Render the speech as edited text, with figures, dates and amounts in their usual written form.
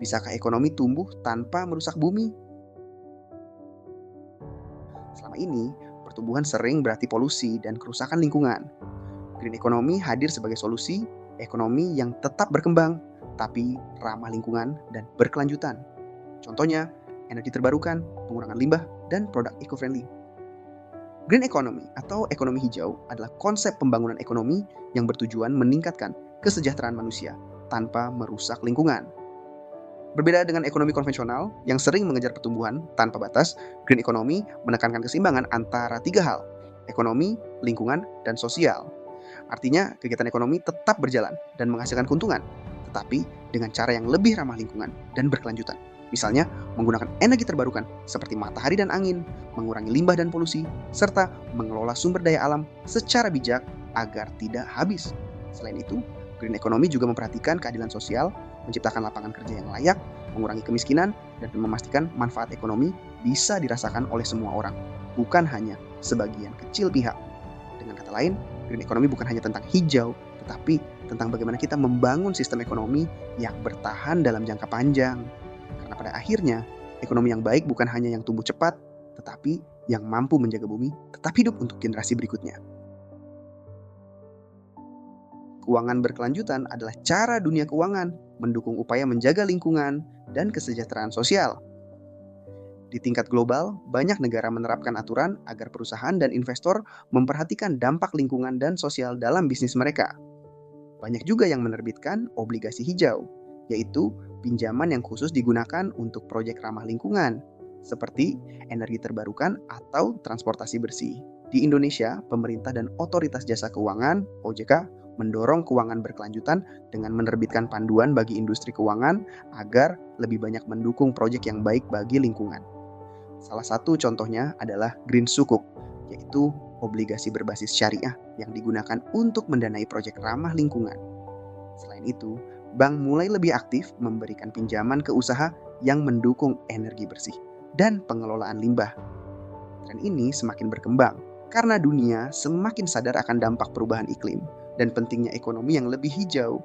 Bisakah ekonomi tumbuh tanpa merusak bumi? Selama ini, pertumbuhan sering berarti polusi dan kerusakan lingkungan. Green economy hadir sebagai solusi ekonomi yang tetap berkembang, tapi ramah lingkungan dan berkelanjutan. Contohnya, energi terbarukan, pengurangan limbah, dan produk eco-friendly. Green economy atau ekonomi hijau adalah konsep pembangunan ekonomi yang bertujuan meningkatkan kesejahteraan manusia tanpa merusak lingkungan. Berbeda dengan ekonomi konvensional yang sering mengejar pertumbuhan tanpa batas, green economy menekankan keseimbangan antara tiga hal: ekonomi, lingkungan, dan sosial. Artinya, kegiatan ekonomi tetap berjalan dan menghasilkan keuntungan, tetapi dengan cara yang lebih ramah lingkungan dan berkelanjutan. Misalnya, menggunakan energi terbarukan seperti matahari dan angin, mengurangi limbah dan polusi, serta mengelola sumber daya alam secara bijak agar tidak habis. Selain itu, green economy juga memperhatikan keadilan sosial, menciptakan lapangan kerja yang layak, mengurangi kemiskinan, dan memastikan manfaat ekonomi bisa dirasakan oleh semua orang, bukan hanya sebagian kecil pihak. Dengan kata lain, green economy bukan hanya tentang hijau, tetapi tentang bagaimana kita membangun sistem ekonomi yang bertahan dalam jangka panjang. Karena pada akhirnya, ekonomi yang baik bukan hanya yang tumbuh cepat, tetapi yang mampu menjaga bumi tetap hidup untuk generasi berikutnya. Keuangan berkelanjutan adalah cara dunia keuangan mendukung upaya menjaga lingkungan dan kesejahteraan sosial. Di tingkat global, banyak negara menerapkan aturan agar perusahaan dan investor memperhatikan dampak lingkungan dan sosial dalam bisnis mereka. Banyak juga yang menerbitkan obligasi hijau, yaitu pinjaman yang khusus digunakan untuk proyek ramah lingkungan, seperti energi terbarukan atau transportasi bersih. Di Indonesia, pemerintah dan otoritas jasa keuangan (OJK) mendorong keuangan berkelanjutan dengan menerbitkan panduan bagi industri keuangan agar lebih banyak mendukung proyek yang baik bagi lingkungan. Salah satu contohnya adalah Green Sukuk, yaitu obligasi berbasis syariah yang digunakan untuk mendanai proyek ramah lingkungan. Selain itu, bank mulai lebih aktif memberikan pinjaman ke usaha yang mendukung energi bersih dan pengelolaan limbah. Tren ini semakin berkembang karena dunia semakin sadar akan dampak perubahan iklim dan pentingnya ekonomi yang lebih hijau